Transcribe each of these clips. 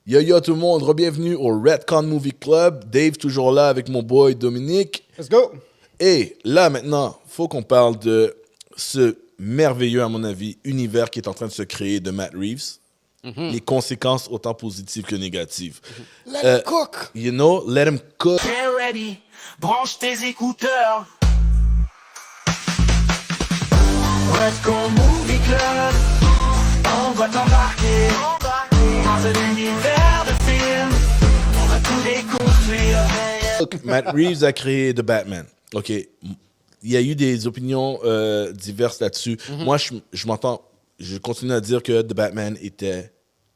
Yo yo tout le monde, bienvenue au Redcon Movie Club. Dave toujours là avec mon boy Dominique. Let's go! Et là maintenant, faut qu'on parle de ce merveilleux, à mon avis, univers qui est en train de se créer de Matt Reeves. Les conséquences autant positives que négatives. Let it cook! You know, let him cook. Get ready, branche tes écouteurs. Let's go movie club. On va t'embarquer dans un univers de films. On va tout découvrir. Matt Reeves a créé The Batman. OK. Il y a eu des opinions diverses là-dessus. Moi, je continue à dire que The Batman était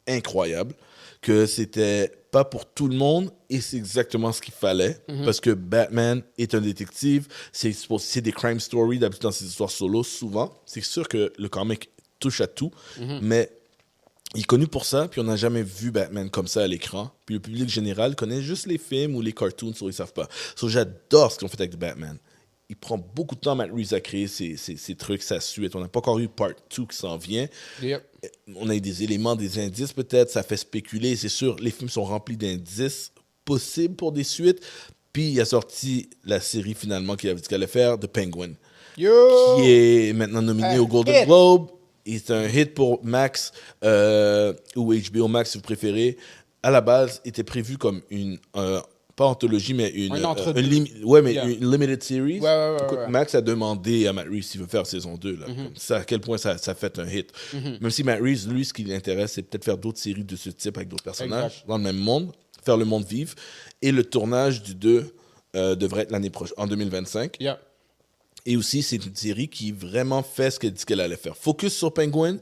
incroyable, que c'était pas pour tout le monde, et c'est exactement ce qu'il fallait, parce que Batman est un détective, c'est des crime stories, d'habitude dans ses histoires solo, souvent. C'est sûr que le comic touche à tout, mais il est connu pour ça, puis on n'a jamais vu Batman comme ça à l'écran. Puis le public général connaît juste les films ou les cartoons, ils savent pas. J'adore ce qu'ils ont fait avec Batman. Il prend beaucoup de temps, Matt Reeves, à créer ces trucs, sa suite. On n'a pas encore eu Part 2 qui s'en vient. Yep. On a eu des éléments, des indices peut-être, ça fait spéculer. C'est sûr, les films sont remplis d'indices possibles pour des suites. Puis il a sorti la série finalement qu'il avait dit qu'il allait faire, The Penguin, Yo! qui est maintenant nominé au Golden hit. Globe. Et c'est un hit pour Max, ou HBO Max si vous préférez. À la base, était prévu comme une... pas anthologie, mais une limited series. Ouais. Écoute, Max a demandé à Matt Reeves s'il veut faire saison 2. Là. Comme ça, à quel point ça fait un hit. Même si Matt Reeves, lui, ce qui l'intéresse, c'est peut-être faire d'autres séries de ce type avec d'autres personnages Exact. dans le même monde, faire le monde vivre. Et le tournage du 2 devrait être l'année prochaine, en 2025. Yeah. Et aussi, c'est une série qui vraiment fait ce qu'elle dit qu'elle allait faire. Focus sur Penguin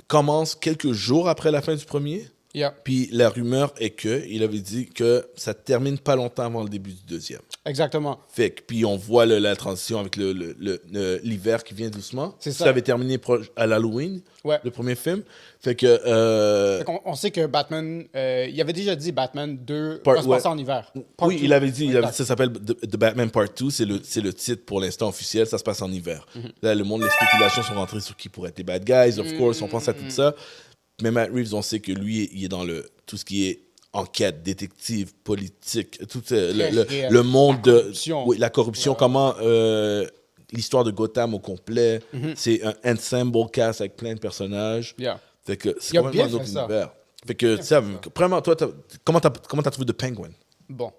commence quelques jours après la fin du premier. Yeah. Puis la rumeur est qu'il avait dit que ça termine pas longtemps avant le début du deuxième. Exactement. Fait que, puis on voit la transition avec l'hiver qui vient doucement. C'est ça. Ça avait terminé à l'Halloween, Ouais. le premier film. Fait que... Fait qu'on- on sait que Batman, il avait déjà dit Batman 2 Part- va se ouais. passer en hiver. Part oui, 2. il avait dit, Exact. ça s'appelle The Batman Part 2, c'est le titre pour l'instant officiel, ça se passe en hiver. Là, le monde, les spéculations sont rentrées sur qui pourrait être les bad guys, of course, on pense à tout ça. Mais Matt Reeves, on sait que lui, il est dans tout ce qui est enquête, détective, politique, tout réel. le monde La corruption. la corruption, comment l'histoire de Gotham au complet, c'est un ensemble cast avec plein de personnages. Yeah. Fait que c'est Il a complètement un bien autre fait ça. univers. Fait que, tu sais, vraiment, toi, comment t'as trouvé The Penguin? Bon,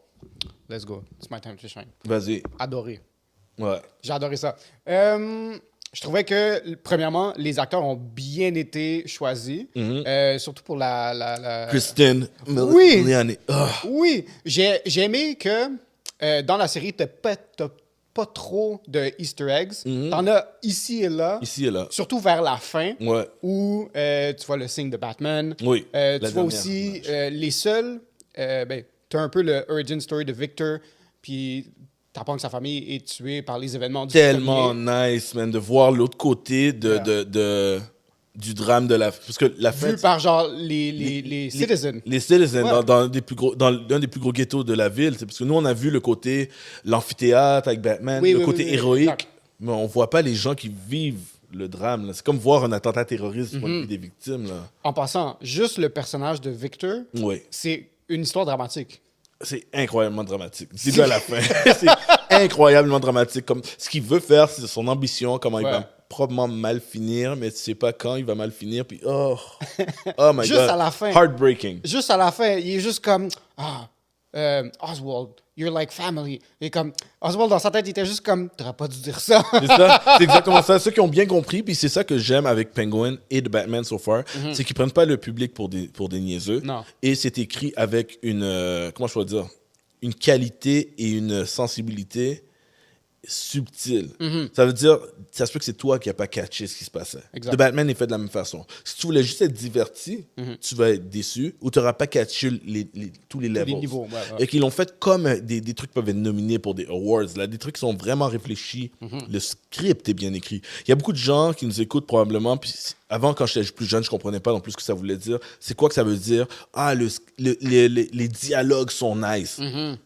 let's go. It's my time to shine. Vas-y. Adoré. Ouais. J'ai adoré ça. Je trouvais que, premièrement, les acteurs ont bien été choisis. Surtout pour la... Kristen Oui. Miliani. Oui, j'ai aimé que dans la série, t'as pas trop de Easter eggs. T'en as ici et là. Ici et là. Surtout vers la fin, Ouais. où tu vois le signe de Batman. Oui, Tu la vois dernière aussi les seuls... t'as un peu le origin story de Victor, puis t'apprends que sa famille est tuée par les événements du Tellement premier. nice, man, de voir l'autre côté du drame de la... Parce que la fin... Vu par genre les citizens. Les citizens, Ouais. dans l'un des plus gros ghettos de la ville. C'est parce que nous, on a vu le côté, l'amphithéâtre avec Batman, Oui, le oui, côté oui, oui, héroïque, exact. mais on voit pas les gens qui vivent le drame. Là. C'est comme voir un attentat terroriste du point de vue des victimes. Là. En passant, juste le personnage de Victor, Oui. c'est une histoire dramatique. C'est incroyablement dramatique. Du début à la fin. C'est incroyablement dramatique. Comme, ce qu'il veut faire, c'est son ambition, comment il Ouais. va probablement mal finir, mais tu sais pas quand il va mal finir. Puis, oh my Juste God. à la fin. Heartbreaking. Juste à la fin, il est juste comme Oswald, you're like family. Et comme Oswald dans sa tête, il était juste comme t'aurais pas dû dire ça. C'est ça, c'est exactement ça. Ceux qui ont bien compris, puis c'est ça que j'aime avec Penguin et The Batman so far, c'est qu'ils prennent pas le public pour des niaiseux. Non. Et c'est écrit avec comment je pourrais dire, une qualité et une sensibilité subtile. Ça veut dire, ça se peut que c'est toi qui n'as pas catché ce qui se passait. Exact. The Batman est fait de la même façon. Si tu voulais juste être diverti, tu vas être déçu ou tu n'auras pas catché tous les levels. niveaux, ouais. Et qu'ils l'ont fait comme des trucs peuvent être nominés pour des awards, là, des trucs qui sont vraiment réfléchis. Le script est bien écrit. Il y a beaucoup de gens qui nous écoutent probablement, puis avant, quand j'étais plus jeune, je comprenais pas non plus ce que ça voulait dire. C'est quoi que ça veut dire? Ah, les dialogues sont nice.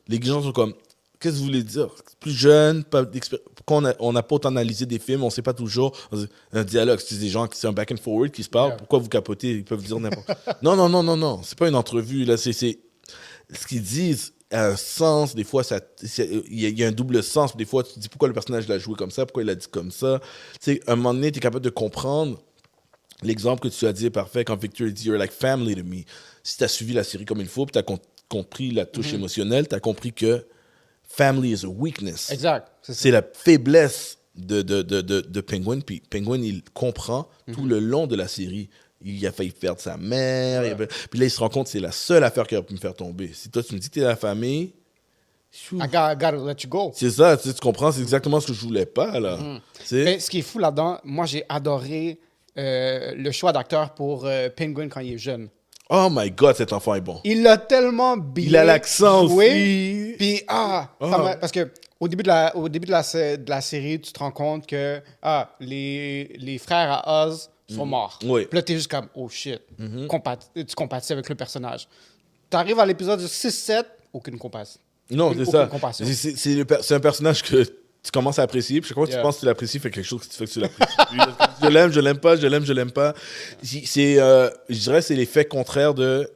Les gens sont comme, qu'est-ce que vous voulez dire? Plus jeune, pourquoi on n'a pas autant analysé des films, on ne sait pas toujours. Un dialogue, c'est des gens, c'est un back and forward qui se parlent. Yeah. Pourquoi vous capotez? Ils peuvent dire n'importe quoi. Non. C'est pas une entrevue. Là, c'est ce qu'ils disent a un sens. Des fois, il y a un double sens. Des fois, tu te dis pourquoi le personnage l'a joué comme ça, pourquoi il l'a dit comme ça. Tu sais, un moment donné, tu es capable de comprendre. L'exemple que tu as dit est parfait quand Victor dit You're like family to me. Si tu as suivi la série comme il faut, puis tu as compris la touche émotionnelle, tu as compris que family is a weakness. Exact. C'est la faiblesse de Penguin. Puis Penguin, il comprend tout le long de la série. Il a failli perdre sa mère. Puis là, il se rend compte que c'est la seule affaire qui a pu me faire tomber. Si toi, tu me dis que tu es la famille. I gotta let you go. C'est ça, tu comprends, c'est exactement ce que je voulais pas, là. Mais ce qui est fou là-dedans, moi, j'ai adoré le choix d'acteur pour Penguin quand il est jeune. Oh my God, cet enfant est bon. Il l'a tellement bien Il a l'accent joué. aussi. Puis, parce que au début de la série, tu te rends compte que les frères à Oz sont morts. Oui. Puis là, t'es juste comme, oh shit. Tu compatis avec le personnage. T'arrives à l'épisode 6-7, aucune compassion. Non, c'est ça. Compassion. C'est un personnage que tu commences à apprécier. Puis chaque fois que tu penses que tu l'apprécies, fait quelque chose qui te fait que tu l'apprécies. Je l'aime pas. Je dirais c'est l'effet contraire de...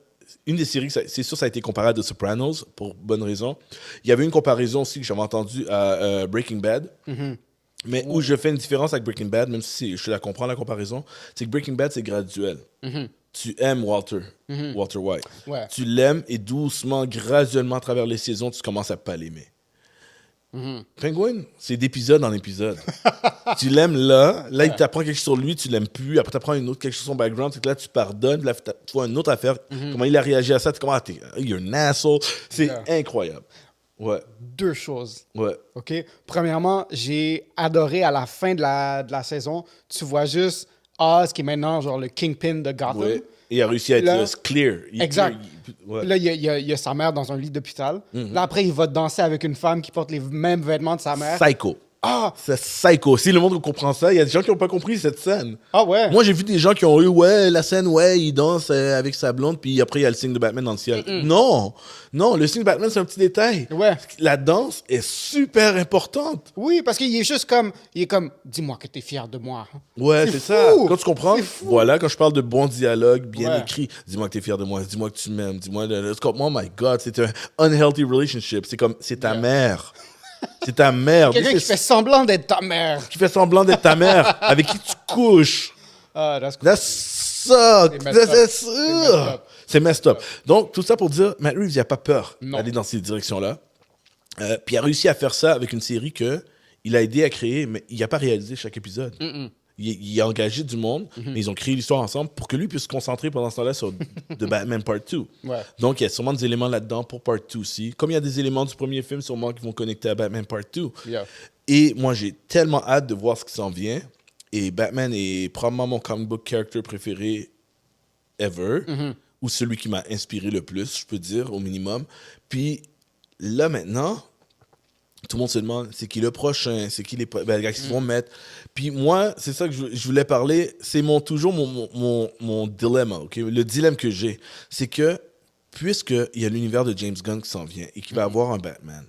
Une des séries, c'est sûr, ça a été comparé à The Sopranos, pour bonne raison. Il y avait une comparaison aussi que j'avais entendue à Breaking Bad. Mais où je fais une différence avec Breaking Bad, même si je la comprends, la comparaison, c'est que Breaking Bad, c'est graduel. Tu aimes Walter White. Ouais. Tu l'aimes et doucement, graduellement, à travers les saisons, tu commences à pas l'aimer. Penguin, c'est d'épisode en épisode. Tu l'aimes là, il t'apprend quelque chose sur lui, tu l'aimes plus, après tu apprends une autre quelque chose sur son background, c'est que là tu pardonnes, là tu vois une autre affaire, comment il a réagi à ça, tu commences you're an asshole, c'est incroyable. Ouais. 2 choses. Ouais. OK? Premièrement, j'ai adoré à la fin de la saison, tu vois juste Oz qui est maintenant genre le kingpin de Gotham. Ouais. Et il a réussi à être clear. Exact. Ouais. Là, il y a sa mère dans un lit d'hôpital. Là, après, il va danser avec une femme qui porte les mêmes vêtements de sa mère. Psycho. C'est psycho. Si le monde comprend ça, il y a des gens qui n'ont pas compris cette scène. Ah ouais? Moi, j'ai vu des gens qui ont eu, la scène, il danse avec sa blonde, puis après, il y a le signe de Batman dans le ciel. Non, le signe de Batman, c'est un petit détail. Ouais. La danse est super importante. Oui, parce qu'il est juste comme... Il est comme, dis-moi que t'es fier de moi. Ouais, c'est ça. fou! Quand tu comprends, C'est fou! voilà, quand je parle de bons dialogues bien Ouais. écrits, dis-moi que t'es fier de moi, dis-moi que tu m'aimes, dis-moi... Oh my God, c'est un unhealthy relationship. C'est comme, c'est ta mère. C'est ta mère. Quelqu'un qui fait semblant d'être ta mère. Qui fait semblant d'être ta mère, avec qui tu couches. That's cool. That sucks. C'est messed up. Donc, tout ça pour dire, Matt Reeves, il n'a pas peur d'aller dans ces directions-là. Puis il a réussi à faire ça avec une série qu'il a aidé à créer, mais il n'a pas réalisé chaque épisode. Il a engagé du monde, mais ils ont créé l'histoire ensemble pour que lui puisse se concentrer pendant ce temps-là sur The Batman Part 2. Ouais. Donc, il y a sûrement des éléments là-dedans pour Part 2 aussi. Comme il y a des éléments du premier film, sûrement qui vont connecter à Batman Part 2. Yeah. Et moi, j'ai tellement hâte de voir ce qui s'en vient. Et Batman est probablement mon comic book character préféré ever, ou celui qui m'a inspiré le plus, je peux dire, au minimum. Puis là, maintenant... Tout le monde se demande, c'est qui le prochain, c'est qui les gars qui se vont mettre. Puis moi, c'est ça que je voulais parler, c'est toujours mon dilemme, ok? Le dilemme que j'ai, c'est que, puisqu'il y a l'univers de James Gunn qui s'en vient et qu'il va avoir un Batman,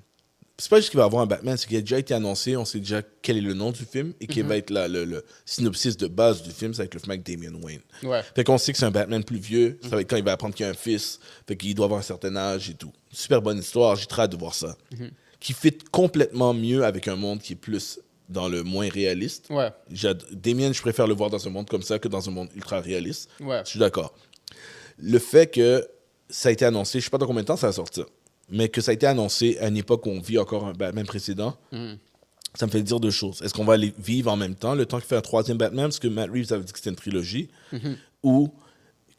c'est pas juste qu'il va avoir un Batman, c'est qu'il a déjà été annoncé, on sait déjà quel est le nom du film et quel va être le synopsis de base du film, ça va être le film avec Damian Wayne. Ouais. Fait qu'on sait que c'est un Batman plus vieux, ça va être quand il va apprendre qu'il a un fils, fait qu'il doit avoir un certain âge et tout. Super bonne histoire, j'ai très hâte de voir ça. Qui fit complètement mieux avec un monde qui est plus dans le moins réaliste. Ouais. Damien, je préfère le voir dans un monde comme ça que dans un monde ultra réaliste. Ouais. Je suis d'accord. Le fait que ça a été annoncé, je ne sais pas dans combien de temps ça va sortir, mais que ça a été annoncé à une époque où on vit encore un Batman précédent, ça me fait dire 2 choses. Est-ce qu'on va aller vivre en même temps, le temps qu'il fait un 3e Batman, parce que Matt Reeves avait dit que c'était une trilogie, ou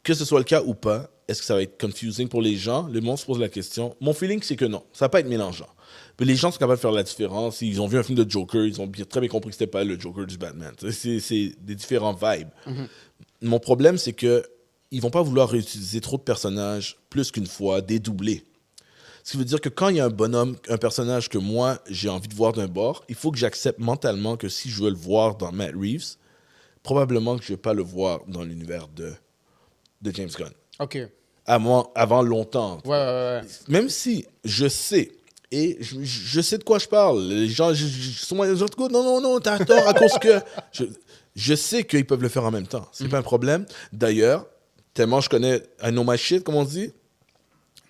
que ce soit le cas ou pas, est-ce que ça va être confusing pour les gens? Le monde se pose la question. Mon feeling, c'est que non. Ça va pas être mélangeant. Mais les gens sont capables de faire la différence. Ils ont vu un film de Joker, ils ont très bien compris que c'était pas le Joker du Batman. C'est des différents vibes. Mon problème, c'est que ils vont pas vouloir réutiliser trop de personnages plus qu'une fois, dédoubler. Ce qui veut dire que quand il y a un bonhomme, un personnage que moi, j'ai envie de voir d'un bord, il faut que j'accepte mentalement que si je veux le voir dans Matt Reeves, probablement que je vais pas le voir dans l'univers de James Gunn. OK. Avant longtemps. Ouais. Même si je sais, Et je sais de quoi je parle. Les gens, souvent, les autres, non, t'as tort à cause que... Je sais qu'ils peuvent le faire en même temps. C'est pas un problème. D'ailleurs, tellement je connais I know my shit, comme on dit,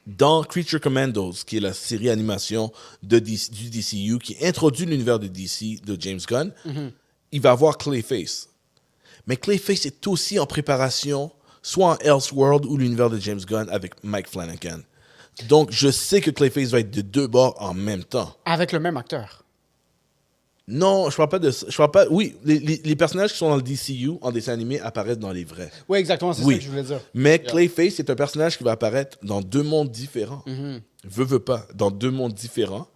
dans Creature Commandos, qui est la série animation du DCU, qui introduit l'univers de DC, de James Gunn, il va avoir Clayface. Mais Clayface est aussi en préparation, soit en Elseworld ou l'univers de James Gunn avec Mike Flanagan. Donc, je sais que Clayface va être de deux bords en même temps. Avec le même acteur. Non, je parle pas de ça. Je parle pas... Oui, les personnages qui sont dans le DCU en dessin animé apparaissent dans les vrais. Oui, exactement, c'est ça que je voulais dire. Mais Clayface est un personnage qui va apparaître dans deux mondes différents. Veut pas, dans deux mondes différents.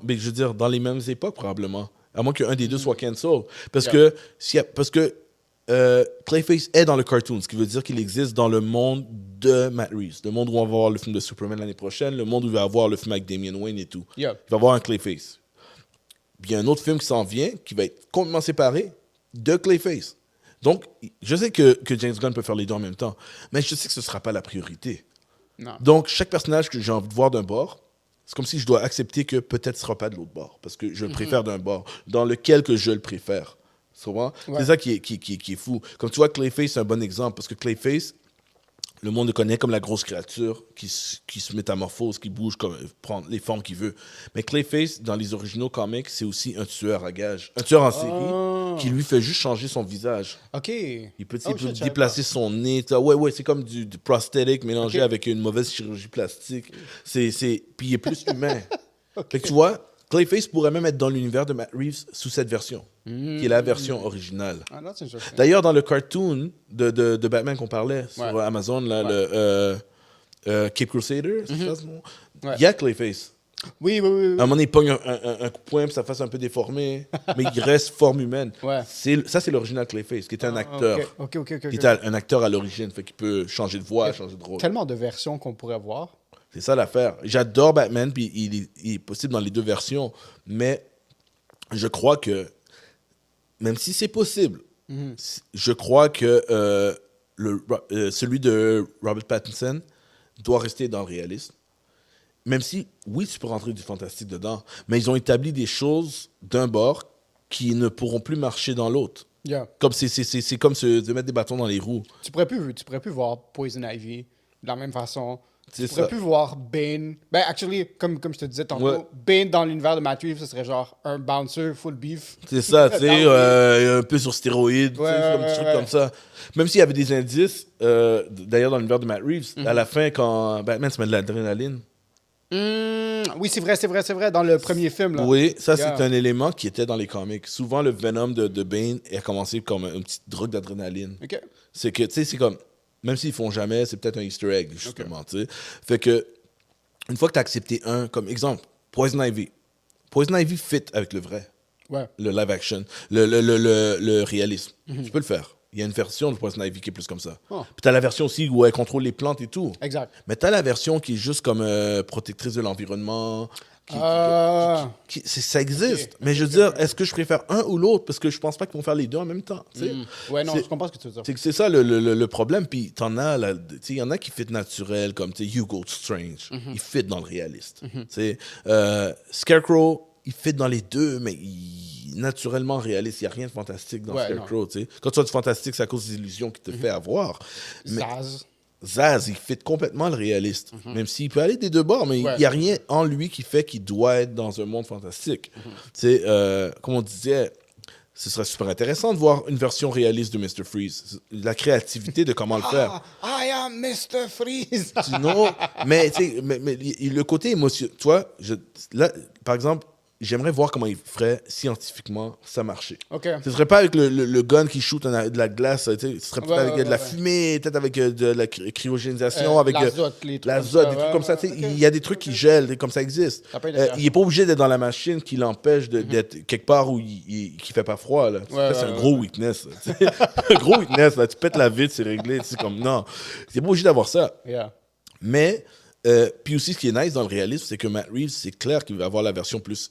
Mais je veux dire, dans les mêmes époques, probablement. À moins qu'un des deux soit cancel. Parce que Clayface est dans le cartoon, ce qui veut dire qu'il existe dans le monde de Matt Reeves. Le monde où on va voir le film de Superman l'année prochaine, le monde où il va avoir le film avec Damian Wayne et tout. Yeah. Il va avoir un Clayface. Puis il y a un autre film qui s'en vient, qui va être complètement séparé de Clayface. Donc, je sais que James Gunn peut faire les deux en même temps, mais je sais que ce ne sera pas la priorité. Non. Donc, chaque personnage que j'ai envie de voir d'un bord, c'est comme si je dois accepter que peut-être ce ne sera pas de l'autre bord, parce que je le préfère d'un bord, dans lequel que je le préfère. Souvent, c'est ça qui est fou. Comme tu vois, Clayface, c'est un bon exemple, parce que Clayface, le monde le connaît comme la grosse créature qui se métamorphose, qui bouge, prend les formes qu'il veut. Mais Clayface, dans les originaux comics, c'est aussi un tueur à gages. Un tueur en série qui lui fait juste changer son visage. OK. Il peut déplacer son nez. Ouais, c'est comme du prosthétique mélangé avec une mauvaise chirurgie plastique. Puis il est plus humain. Fait que tu vois, Clayface pourrait même être dans l'univers de Matt Reeves sous cette version, qui est la version originale. Ah, that's interesting. D'ailleurs, dans le cartoon de Batman qu'on parlait sur Amazon, là, le Cape Crusader, c'est ça ce nom? Il y a Clayface. Oui. À un moment donné, il pogne un coup de poing, puis sa face un peu déformée, mais il reste forme humaine. Ouais. Ça, c'est l'original Clayface, qui était un acteur. OK. Qui était un acteur à l'origine, fait qu'il peut changer de voix, changer de rôle. Tellement de versions qu'on pourrait voir. C'est ça l'affaire. J'adore Batman, puis il est possible dans les deux versions, mais je crois que, même si c'est possible, je crois que celui de Robert Pattinson doit rester dans le réalisme. Même si, oui, tu peux rentrer du fantastique dedans, mais ils ont établi des choses d'un bord qui ne pourront plus marcher dans l'autre. Yeah. Comme c'est comme se mettre des bâtons dans les roues. Tu pourrais plus voir Poison Ivy de la même façon. Tu C'est pourrais ça. plus voir Bane. Ben, actually, comme je te disais tantôt, Ouais. Bane dans l'univers de Matt Reeves, ce serait genre un bouncer full beef. C'est ça, tu sais, un peu sur stéroïdes, Ouais, tu sais, comme des trucs comme ça. Même s'il y avait des indices, d'ailleurs, dans l'univers de Matt Reeves, à la fin, quand Batman se met de l'adrénaline. Oui, c'est vrai, dans le premier film. Là. Oui, ça, Yeah. c'est un élément qui était dans les comics. Souvent, le Venom de Bane a commencé comme une petite drogue d'adrénaline. OK. C'est que, tu sais, c'est comme, même s'ils font jamais, c'est peut-être un Easter egg, justement, tu sais. Fait que, une fois que tu as accepté un, comme exemple, Poison Ivy. Poison Ivy fit avec le vrai, Ouais. le live action, le réalisme. Tu peux le faire. Il y a une version de Poison Ivy qui est plus comme ça. Oh. Puis tu as la version aussi où elle contrôle les plantes et tout. Exact. Mais tu as la version qui est juste comme protectrice de l'environnement. Ça existe. Ok. Mais je veux dire, est-ce que je préfère un ou l'autre? Parce que je pense pas qu'ils vont faire les deux en même temps. tu sais. Ouais, non, C'est- je comprends ce que tu veux dire. C'est que c'est ça le problème. Puis t'en as, là, tu sais, il y en a qui fit naturel, comme tu sais, Hugo Strange. Il fit dans le réaliste. Tu sais, Scarecrow, il fit dans les deux, mais naturellement réaliste. Il n'y a rien de fantastique dans Ouais, Scarecrow. Tu sais. Quand tu as du fantastique, c'est à cause des illusions qu'il te fait avoir. Mais Zaz. il fit complètement le réaliste. Même s'il peut aller des deux bords, mais il Ouais. n'y a rien en lui qui fait qu'il doit être dans un monde fantastique. Tu sais, comme on disait, ce serait super intéressant de voir une version réaliste de Mr. Freeze. La créativité de comment le faire. I am Mr. Freeze. Sinon, mais, tu sais, mais le côté émotionnel, tu vois, là, par exemple, j'aimerais voir comment il ferait scientifiquement ça marcher. OK. Ce serait pas avec le gun qui shoot de la glace, tu sais, ce serait peut-être avec de la fumée, peut-être avec de la cryogénisation, avec l'azote, les trucs l'azote, comme des ça, trucs comme ça. Tu sais, ok. Il y a des trucs qui gèlent, comme ça existe. Ça peut être intéressant. Il est pas obligé d'être dans la machine qui l'empêche d'être quelque part où qui fait pas froid. Là. Ça, c'est un gros weakness. Là, tu sais. Un gros weakness. Là. Tu pètes la vitre, c'est réglé. C'est comme non. Tu pas obligé d'avoir ça. Yeah. Mais, puis aussi, ce qui est nice dans le réalisme, c'est que Matt Reeves, c'est clair qu'il va avoir la version plus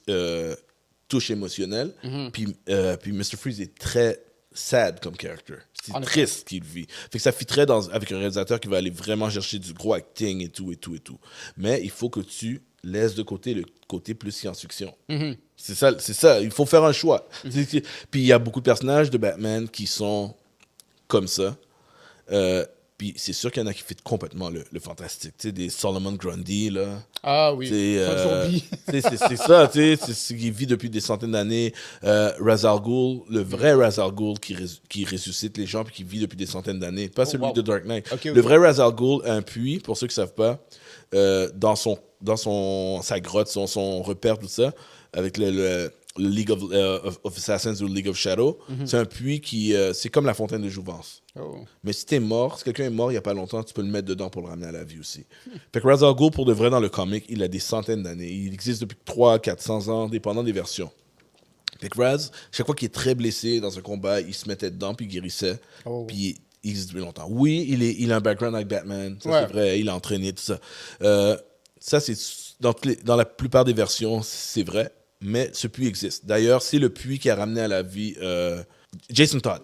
touche émotionnelle. Puis Mr. Freeze est très sad comme character. C'est En effet. triste qu'il vit. Fait que ça fitterait avec un réalisateur qui va aller vraiment chercher du gros acting et tout, et tout, et tout. Mais il faut que tu laisses de côté le côté plus science-fiction. C'est ça. Il faut faire un choix. Puis il y a beaucoup de personnages de Batman qui sont comme ça. Puis c'est sûr qu'il y en a qui fit complètement le fantastique. Tu sais, des Solomon Grundy, là. Ah oui. C'est Pas de zombie. c'est ça, tu sais, c'est ce qui vit depuis des centaines d'années. Ra's al Ghul, le vrai Ra's al Ghul qui ressuscite les gens puis qui vit depuis des centaines d'années, pas celui wow. de Dark Knight. Ok, Le vrai Ra's al Ghul a un puits, pour ceux qui savent pas, dans sa grotte, son repère, tout ça, avec le League of Assassins ou le League of Shadow. C'est un puits qui, c'est comme la fontaine de Jouvence. Oh. Mais si quelqu'un est mort il n'y a pas longtemps, tu peux le mettre dedans pour le ramener à la vie aussi. Fait que Ra's al Ghul, pour de vrai, dans le comic, il a des centaines d'années. Il existe depuis 300-400 ans, dépendant des versions. Fait que Raz, chaque fois qu'il est très blessé dans un combat, il se mettait dedans, puis il guérissait. Oh. Puis il existe depuis longtemps. Oui, il a un background avec Batman, ça Ouais. c'est vrai, il a entraîné, tout ça. Ça, c'est dans la plupart des versions, c'est vrai, mais ce puits existe. D'ailleurs, c'est le puits qui a ramené à la vie Jason Todd.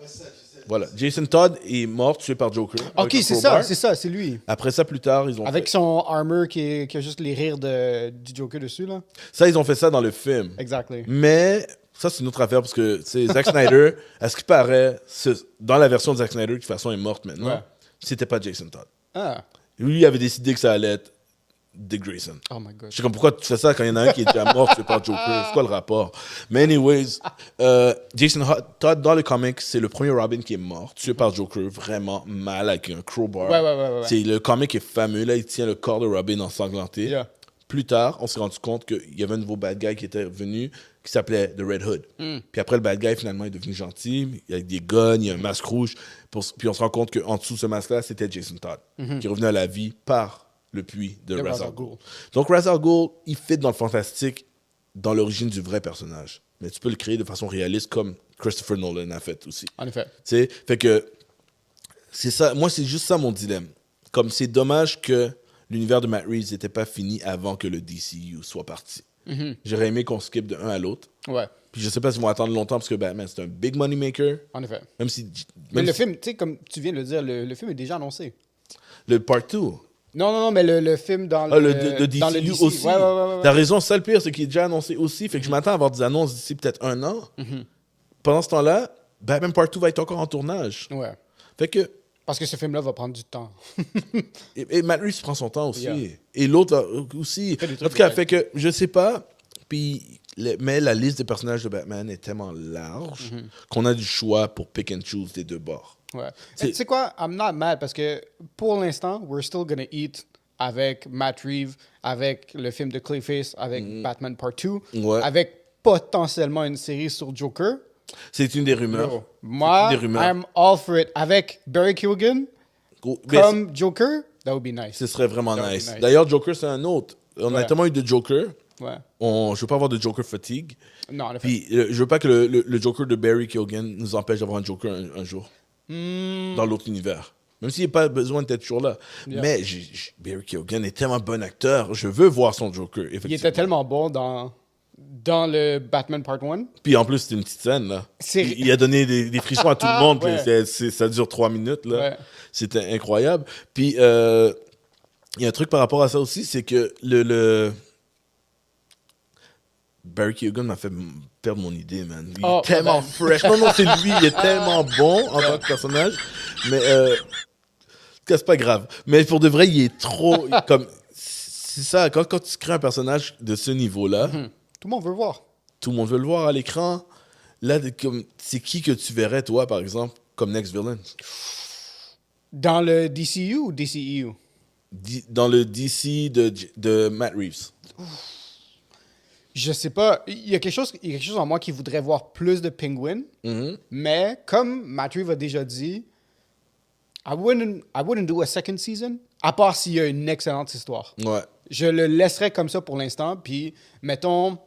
Voilà, Jason Todd est mort, tué par Joker. Ok, avec un c'est crowbar. c'est lui. Après ça, plus tard, ils ont Avec fait... son armor qui a juste les rires du Joker dessus, là. Ça, ils ont fait ça dans le film. Exactly. Mais ça, c'est une autre affaire parce que Zack Snyder, à ce qui paraît, dans la version de Zack Snyder, qui de toute façon est morte maintenant, Ouais. c'était pas Jason Todd. Ah. Lui, il avait décidé que ça allait être Dick Grayson. Oh my god. Je sais comme pourquoi tu fais ça quand il y en a un qui est déjà mort, tu fais pas Joker. C'est quoi le rapport? Mais anyways, Jason Todd, dans le comic, c'est le premier Robin qui est mort, tué par Joker, vraiment mal, avec un crowbar. Ouais. C'est, le comic est fameux, là, il tient le corps de Robin ensanglanté. Yeah. Plus tard, on s'est rendu compte qu'il y avait un nouveau bad guy qui était revenu, qui s'appelait The Red Hood. Puis après, le bad guy, finalement, est devenu gentil, avec des guns, il y a un masque rouge. Puis on se rend compte qu'en dessous de ce masque-là, c'était Jason Todd, qui est revenu à la vie par le puits de De Ra's Ra's al al Ghul. Ghul. Donc Ra's al Ghul, il fit dans le fantastique, dans l'origine du vrai personnage. Mais tu peux le créer de façon réaliste, comme Christopher Nolan a fait aussi. En effet. Tu sais, fait que c'est ça. Moi, c'est juste ça mon dilemme. Comme c'est dommage que l'univers de Matt Reeves n'était pas fini avant que le DCU soit parti. J'aurais aimé qu'on skip de un à l'autre. Ouais. Puis je sais pas s'ils vont attendre longtemps parce que Batman, c'est un big money maker. En effet. Même si. Mais même le si- film, tu sais, comme tu viens de le dire, le film est déjà annoncé. Le part 2. Non, mais le film dans le, Ah, le DCU dans le DC. aussi. Ouais. T'as raison, ça le pire, c'est qu'il est déjà annoncé aussi. Fait que je m'attends à avoir des annonces d'ici peut-être un an. Pendant ce temps-là, Batman Part 2 va être encore en tournage. Ouais. Fait que. Parce que ce film-là va prendre du temps. Et Matt Reeves prend son temps aussi. Yeah. Et l'autre aussi. Fait des En trucs tout cas, de fait que je sais pas. Puis, mais la liste des personnages de Batman est tellement large qu'on a du choix pour pick and choose des deux bords. Ouais. C'est- Tu sais quoi? I'm not mad parce que pour l'instant, we're still gonna eat avec Matt Reeves, avec le film de Clayface, avec Batman Part 2, Ouais. avec potentiellement une série sur Joker. C'est une des rumeurs. Moi, C'est une des rumeurs. I'm all for it. Avec Barry Keoghan Mais comme Joker, that would be nice. ce serait vraiment That would be nice. nice. D'ailleurs, Joker, c'est un autre. On a Ouais. tellement eu de Joker. Ouais. Je veux pas avoir de Joker fatigue. Non, en effet. Puis, je veux pas que le Joker de Barry Keoghan nous empêche d'avoir un Joker un jour. Dans l'autre univers. Même s'il n'y a pas besoin d'être toujours là. Yeah. Mais Barry Keoghan est tellement bon acteur. Je veux voir son Joker. Il Effectivement. était tellement bon dans le Batman Part 1. Puis en plus, c'était une petite scène, là. C'est- Il a donné des frissons à tout le monde. Ouais. puis ça dure 3 minutes, là. Ouais. C'était incroyable. Puis, il y a un truc par rapport à ça aussi, c'est que Barry Keoghan m'a fait perdre mon idée, man. Il Oh, est tellement ben. fresh. Non, c'est lui. Il est tellement bon en tant que personnage. Mais, en tout cas, c'est pas grave. Mais pour de vrai, il est trop... comme c'est ça, quand tu crées un personnage de ce niveau-là, Tout le monde veut voir. tout le monde veut le voir à l'écran. Là, c'est qui que tu verrais, toi, par exemple, comme next villain? Dans le DCU ou DCEU? Dans le DC de Matt Reeves. Je sais pas. Il y a quelque chose en moi qui voudrait voir plus de Penguin. Mais comme Matt Reeves a déjà dit, I wouldn't do a second season, à part s'il y a une excellente histoire. Ouais. Je le laisserais comme ça pour l'instant. Puis, mettons,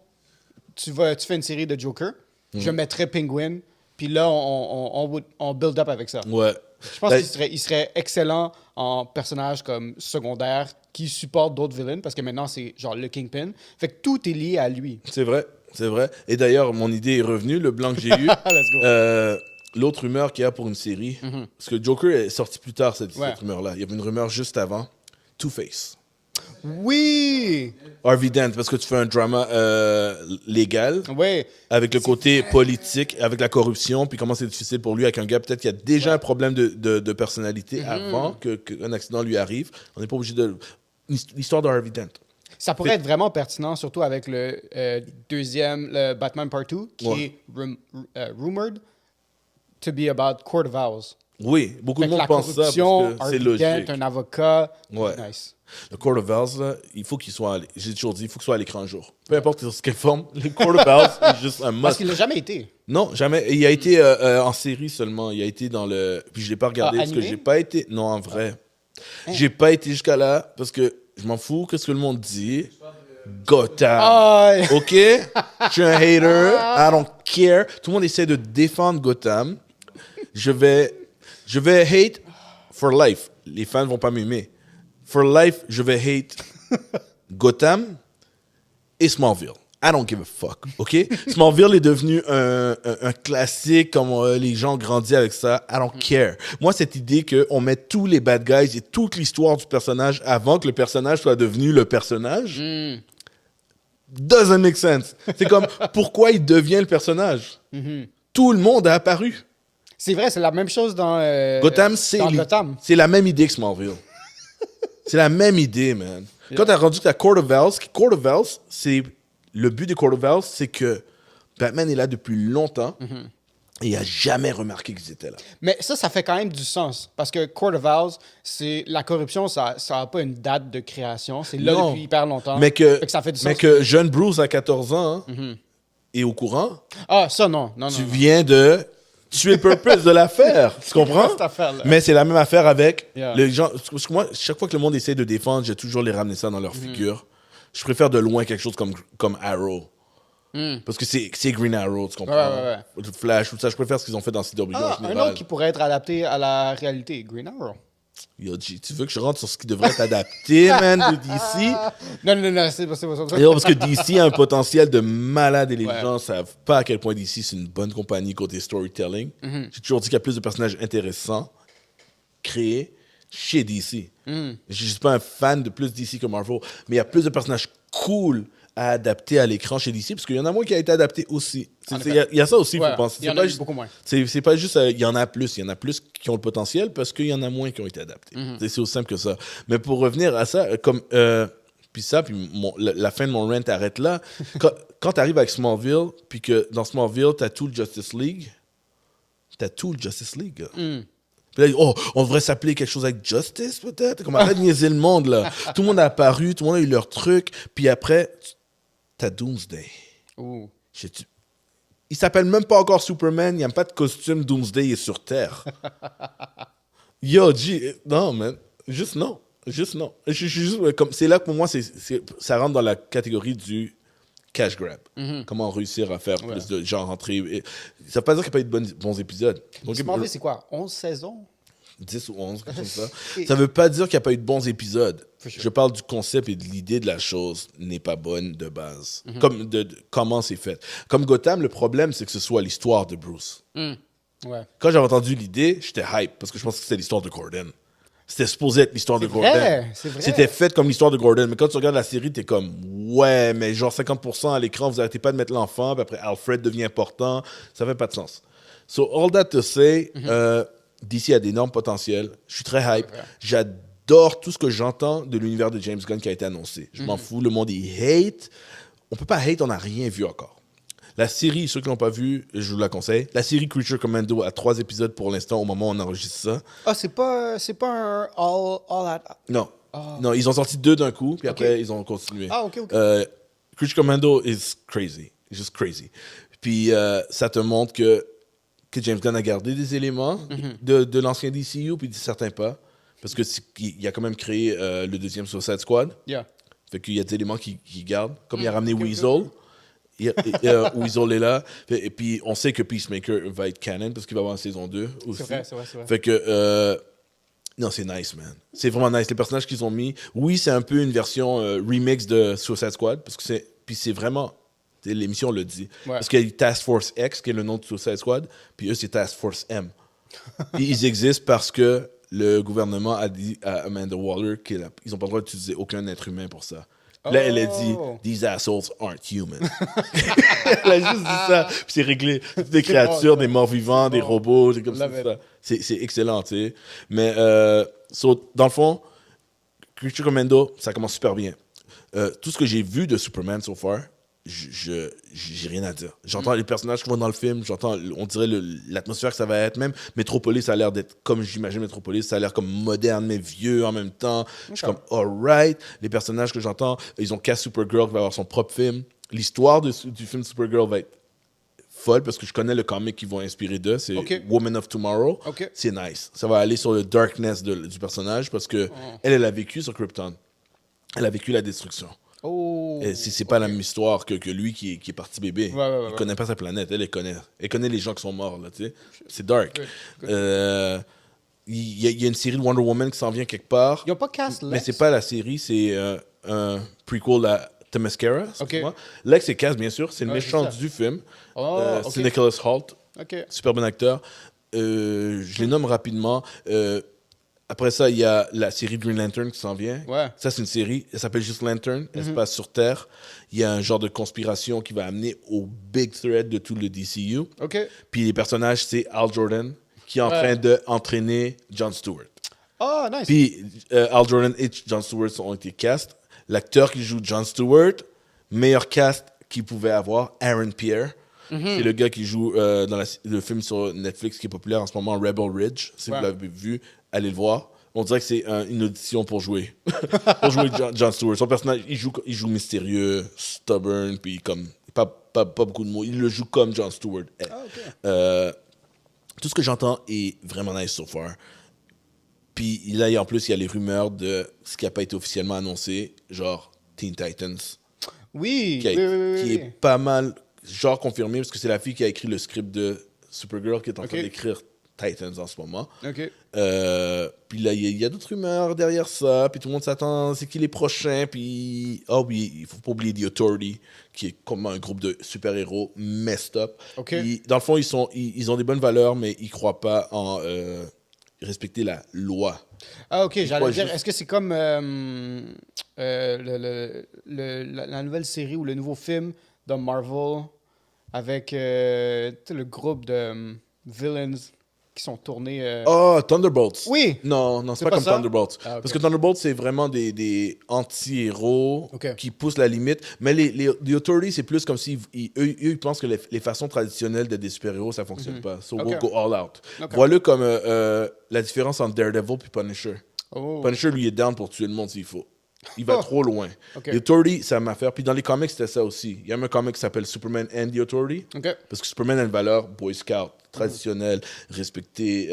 tu fais une série de Joker, je mettrais Penguin, puis là, on build up avec ça. Ouais. Je pense Ben, qu'il serait excellent en personnage comme secondaire qui supporte d'autres villains parce que maintenant, c'est genre le Kingpin. Fait que tout est lié à lui. c'est vrai, c'est vrai. Et d'ailleurs, mon idée est revenue, le blanc que j'ai eu. Let's go. l'autre rumeur qu'il y a pour une série, parce que Joker est sorti plus tard, cette rumeur-là. Il y avait une rumeur juste avant. Two-Face. Oui! Harvey Dent, parce que tu fais un drama légal, Oui. avec le côté politique, avec la corruption, puis comment c'est difficile pour lui avec un gars, peut-être qu'il y a déjà un problème de personnalité avant qu'un accident lui arrive. On n'est pas obligé de... L'histoire de Harvey Dent. Ça pourrait être vraiment pertinent, surtout avec le deuxième, le Batman Part 2, qui est rumored to be about Court of Owls. Oui, beaucoup Fait de que monde la pense ça, parce corruption, que c'est Harvey logique. Dent, un avocat. Ouais. Nice. Le Court of Owls, là, il faut qu'il soit... J'ai toujours dit, il faut qu'il soit à l'écran un jour. Peu importe sur quelle forme, le Court of Owls est juste un must. Parce qu'il l'a jamais été. Non, jamais. Il a été en série seulement. Il a été dans le... Puis je l'ai pas regardé parce que animé? j'ai pas été... Non, en vrai. J'ai pas été jusqu'à là parce que je m'en fous qu'est-ce que le monde dit. Gotham. Ah, OK? Je suis un hater. I don't care. Tout le monde essaie de défendre Gotham. Je vais hate for life. Les fans vont pas m'aimer. For life, je vais hate Gotham et Smallville. I don't give a fuck, OK? Smallville est devenu un classique, comme les gens ont grandi avec ça. I don't care. Moi, cette idée qu'on met tous les bad guys et toute l'histoire du personnage avant que le personnage soit devenu le personnage, doesn't make sense. C'est comme, pourquoi il devient le personnage? Tout le monde a apparu. c'est vrai, c'est la même chose dans Gotham, Gotham. c'est la même idée que Smallville. C'est la même idée, man. Quand t'as rendu que t'as Court of Owls, c'est... Le but des Court of Owls, c'est que Batman est là depuis longtemps et il a jamais remarqué qu'ils étaient là. Mais ça fait quand même du sens. Parce que Court of Owls, c'est la corruption, ça n'a pas une date de création. C'est là Non. depuis hyper longtemps. Mais que, Fait que ça fait du sens. mais que jeune Bruce à 14 ans est au courant, Ah, ça, non. Non, tu non. viens de tuer le purpose de l'affaire. Tu comprends? Cette affaire-là. Mais c'est la même affaire avec Yeah. les gens. Parce que moi, chaque fois que le monde essaie de défendre, j'ai toujours les ramener ça dans leur figure. Je préfère de loin quelque chose comme Arrow. Parce que c'est Green Arrow, tu comprends? Ouais. Flash, tout ça. Je préfère ce qu'ils ont fait dans CW Ah, en un général. autre qui pourrait être adapté à la réalité, Green Arrow. Yo, G, tu veux que je rentre sur ce qui devrait être adapté, man, de DC? Non, c'est pas ça. Et non, parce que DC a un potentiel de malade et les Ouais. gens savent pas à quel point DC c'est une bonne compagnie côté storytelling. J'ai toujours dit qu'il y a plus de personnages intéressants créés chez DC. Je suis pas un fan de plus DC que Marvel, mais il y a plus de personnages cool à adapter à l'écran chez DC, parce qu'il y en a moins qui a été adapté aussi. Il y a ça aussi, il Ouais, faut penser. il y en C'est a pas eu juste- beaucoup moins. C'est pas juste, il y en a plus. Il y en a plus qui ont le potentiel parce qu'il y en a moins qui ont été adaptés. C'est aussi simple que ça. Mais pour revenir à ça, puis la fin de mon rant arrête là. Quand tu arrives avec Smallville, puis que dans Smallville, tu as tout le Justice League. Puis là, on devrait s'appeler quelque chose avec Justice, peut-être. Comme arrête de niaiser le monde, là. Tout le monde a apparu, tout le monde a eu leur truc. Puis après, t'as Doomsday. Ouh. Il s'appelle même pas encore Superman, il n'y a pas de costume, Doomsday est sur Terre. Yo, G, non, man. Juste non. C'est là que pour moi, ça rentre dans la catégorie du cash grab. Comment réussir à faire plus de gens rentrer. Ça veut pas dire qu'il n'y a pas eu de bons épisodes. Donc, Smallville, c'est quoi? 11 saisons? 10 ou 11, quelque chose comme ça. Ça veut pas dire qu'il n'y a pas eu de bons épisodes. For sure. Je parle du concept et de l'idée de la chose n'est pas bonne de base. Comme de comment c'est fait. Comme Gotham, le problème, c'est que ce soit l'histoire de Bruce. Ouais. Quand j'avais entendu l'idée, j'étais hype parce que je pensais que c'était l'histoire de Gordon. C'était supposé être l'histoire de Gordon. C'est vrai. C'était fait comme l'histoire de Gordon. Mais quand tu regardes la série, t'es comme, ouais, mais genre 50% à l'écran, vous arrêtez pas de mettre l'enfant, puis après Alfred devient important. Ça fait pas de sens. So, all that to say, DC a d'énormes potentiels. Je suis très hype. J'adore tout ce que j'entends de l'univers de James Gunn qui a été annoncé. Je m'en fous. Le monde, il hate. On peut pas hate, on n'a rien vu encore. La série, ceux qui l'ont pas vu, je vous la conseille. La série Creature Commando a 3 épisodes pour l'instant au moment où on enregistre ça. Ah, c'est pas un all at... Non. Non, ils ont sorti 2 d'un coup, puis après, ils ont continué. Ah, ok. Creature Commando is crazy. It's just crazy. Puis ça te montre que James Gunn a gardé des éléments de l'ancien DCU, puis certains pas. Parce qu'il a quand même créé le deuxième Suicide Squad. Yeah. Fait qu'il y a des éléments qu'il garde. Comme il a ramené Weasel. Weasel est là. Et puis, on sait que Peacemaker va être canon parce qu'il va y avoir une saison 2 aussi. C'est vrai. Fait que... non, c'est nice, man. C'est vraiment nice. Les personnages qu'ils ont mis, oui, c'est un peu une version remix de Suicide Squad. Parce que puis c'est vraiment L'émission le dit. Ouais. Parce qu'il y a Task Force X, qui est le nom de Suicide Squad, puis eux, c'est Task Force M. Puis ils existent parce que le gouvernement a dit à Amanda Waller qu'ils n'ont pas le droit d'utiliser aucun être humain pour ça. Là, elle a dit « These assholes aren't human ». Elle a juste dit ça, puis c'est réglé. Toutes des créatures, des morts-vivants, des robots, c'est comme ça. C'est excellent, tu sais. Mais, dans le fond, Creature Commando, ça commence super bien. Tout ce que j'ai vu de Superman so far, j'ai rien à dire. J'entends les personnages qui vont dans le film, on dirait l'atmosphère que ça va être. Même Metropolis, ça a l'air d'être comme j'imagine Metropolis, ça a l'air comme moderne mais vieux en même temps. Je suis comme, alright. Les personnages que j'entends, ils ont cast Supergirl qui va avoir son propre film. L'histoire du film Supergirl va être folle parce que je connais le comic qu'ils vont inspirer d'eux, c'est Woman of Tomorrow. C'est nice. Ça va aller sur le darkness du personnage parce que elle a vécu sur Krypton. Elle a vécu la destruction. C'est pas la même histoire que lui qui est parti bébé. Il connaît pas sa planète. Elle connaît les gens qui sont morts. Là, c'est dark. Il y a une série de Wonder Woman qui s'en vient quelque part. Ils n'ont pas cast Lex. Mais c'est pas la série, c'est un prequel à Themyscira. Lex est cast, bien sûr. C'est le méchant du film. C'est Nicholas Hoult. Super bon acteur. Je les nomme rapidement. Après ça, il y a la série Green Lantern qui s'en vient. Ça, c'est une série. Elle s'appelle juste Lantern. Elle se passe sur Terre. Il y a un genre de conspiration qui va amener au big thread de tout le DCU. Puis les personnages, c'est Hal Jordan qui est en train d'entraîner Jon Stewart. Oh, nice. Puis Hal Jordan et Jon Stewart ont été cast. L'acteur qui joue Jon Stewart, meilleur cast qu'il pouvait avoir, Aaron Pierre. C'est le gars qui joue dans le film sur Netflix qui est populaire en ce moment, Rebel Ridge. Si vous l'avez vu, allez le voir. On dirait que c'est une audition pour jouer. Pour jouer Jon Stewart. Son personnage, il joue mystérieux, stubborn, puis comme pas beaucoup de mots. Il le joue comme Jon Stewart. Tout ce que j'entends est vraiment nice so far. Puis là, en plus, il y a les rumeurs de ce qui n'a pas été officiellement annoncé, genre Teen Titans. Qui est pas mal, genre confirmé, parce que c'est la fille qui a écrit le script de Supergirl qui est en train d'écrire Titans en ce moment. Puis là, il y a d'autres rumeurs derrière ça, puis tout le monde s'attend, c'est qui les prochains, puis il faut pas oublier The Authority, qui est comme un groupe de super-héros messed up. Dans le fond, ils ont des bonnes valeurs, mais ils croient pas en respecter la loi. J'allais dire, est-ce que c'est comme la nouvelle série ou le nouveau film de Marvel avec le groupe de villains qui sont tournés... Thunderbolts. Oui. Non, c'est pas comme ça? Thunderbolts. Parce que Thunderbolts, c'est vraiment des anti-héros qui poussent la limite. Mais les Authority, c'est plus comme si eux, ils pensent que les façons traditionnelles d'être des super-héros, ça fonctionne pas. So we'll go all out. Voilà comme la différence entre Daredevil et Punisher. Punisher, lui, est down pour tuer le monde s'il faut. Il va trop loin. The Authority, c'est ma affaire. Puis dans les comics, c'était ça aussi. Il y a même un comic qui s'appelle Superman and the Authority. Parce que Superman a une valeur Boy Scout, traditionnelle, respectée.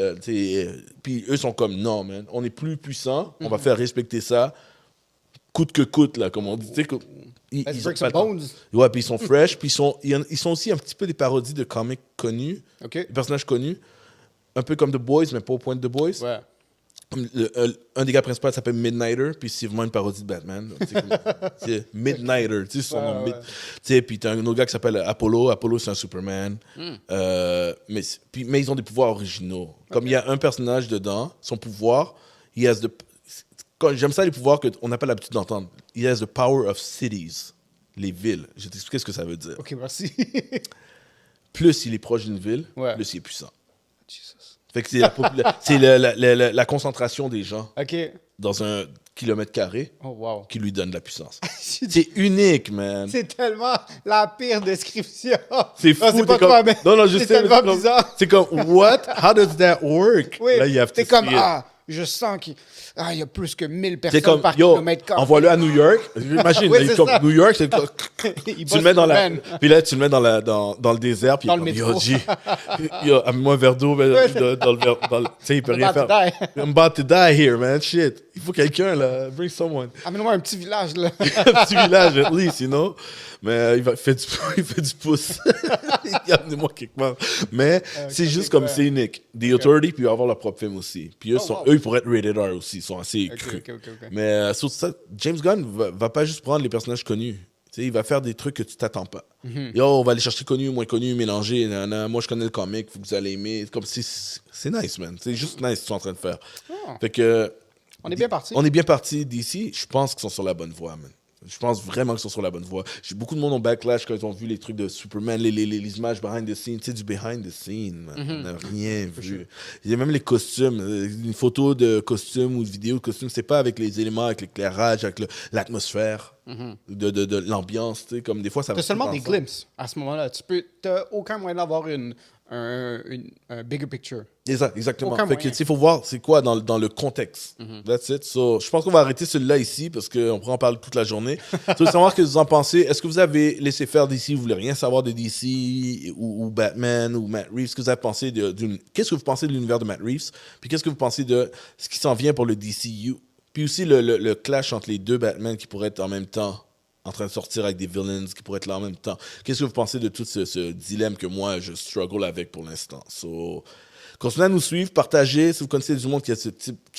Puis eux sont comme, non, man, on est plus puissants, on va faire respecter ça, coûte que coûte, là, comme on dit. Ils ont pas bones. Ouais, puis ils sont fresh. Puis ils sont aussi un petit peu des parodies de comics connus, des personnages connus. Un peu comme The Boys, mais pas au point de The Boys. Un des gars principaux s'appelle Midnighter, puis c'est vraiment une parodie de Batman. C'est Midnighter, tu sais, son nom. Puis t'as un autre gars qui s'appelle Apollo. Apollo, c'est un Superman. Mais ils ont des pouvoirs originaux. Comme il y a un personnage dedans, son pouvoir, j'aime ça les pouvoirs qu'on n'a pas l'habitude d'entendre. He has the power of cities, les villes. Je vais t'expliquer ce que ça veut dire. Merci. Plus il est proche d'une ville, plus il est puissant. Jesus. Fait que c'est la concentration des gens dans un kilomètre carré qui lui donne la puissance. C'est unique, man. C'est tellement la pire description. C'est fou. C'est pas quoi, mais c'est tellement bizarre. C'est comme, what? How does that work? Là, you have to c'est comme, je sens qu'il y a plus que 1000 personnes par kilomètre carré. Envoie-le à New York. Imagine, New York, c'est comme... tu le mets dans puis là, tu le mets dans le désert, puis dans le métro. Amène-moi un verre d'eau dans le verre. Tu sais, il peut rien faire. I'm about to die here, man. Shit. Il faut quelqu'un, là. Bring someone. Amène-moi un petit village, là. Un petit village, at least, you know? Mais il fait du pouce. Amenez-moi quelque part. Mais c'est juste comme c'est unique. The Authority, puis ils vont avoir leur propre film aussi. Puis eux, ils pourraient être rated R aussi. Ils sont assez crus. Mais sur ça, James Gunn va pas juste prendre les personnages connus. Tu sais, il va faire des trucs que tu t'attends pas. Yo, on va aller chercher connu, moins connu, mélanger. Nanana. Moi, je connais le comic, vous allez aimer. Comme c'est nice, man. C'est juste nice ce qu'ils sont en train de faire. Ah. Fait que. On est bien parti. On est bien parti d'ici. Je pense qu'ils sont sur la bonne voie, man. Je pense vraiment qu'ils sont sur la bonne voie. J'ai beaucoup de monde en backlash quand ils ont vu les trucs de Superman, les images behind the scenes. Tu sais, du behind the scenes, man. On n'a rien vu. Il y a même les costumes. Une photo de costume ou une vidéo de costume, c'est pas avec les éléments, avec l'éclairage, avec l'atmosphère, de l'ambiance. Tu sais, comme des fois, ça va. T'as seulement des ensemble. glimpses à ce moment-là. T'as aucun moyen d'avoir un bigger picture. Exactement. Aucun Fait que, moyen. tu sais, il faut voir c'est quoi dans le contexte. That's it. So, je pense qu'on va arrêter celui-là ici parce qu'on pourra en parler toute la journée. Je veux savoir ce que vous en pensez. Est-ce que vous avez laissé faire DC? Vous voulez rien savoir de DC ou Batman ou Matt Reeves? Qu'est-ce que vous avez pensé qu'est-ce que vous pensez de l'univers de Matt Reeves? Puis qu'est-ce que vous pensez de ce qui s'en vient pour le DCU? Puis aussi le clash entre les deux Batman qui pourraient être en même temps en train de sortir avec des villains qui pourraient être là en même temps. Qu'est-ce que vous pensez de tout ce dilemme que moi, je struggle avec pour l'instant? So, continuez à nous suivre, partagez. Si vous connaissez du monde qui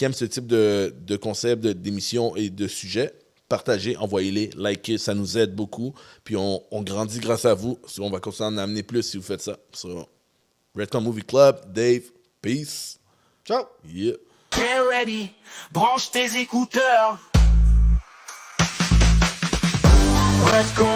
aime ce type de concept, d'émission et de sujet, partagez, envoyez-les, likez, ça nous aide beaucoup. Puis on grandit grâce à vous. So, on va continuer à en amener plus si vous faites ça. So, Redcon Movie Club, Dave, peace. Ciao! Yeah. Get ready, branche tes écouteurs. Let's go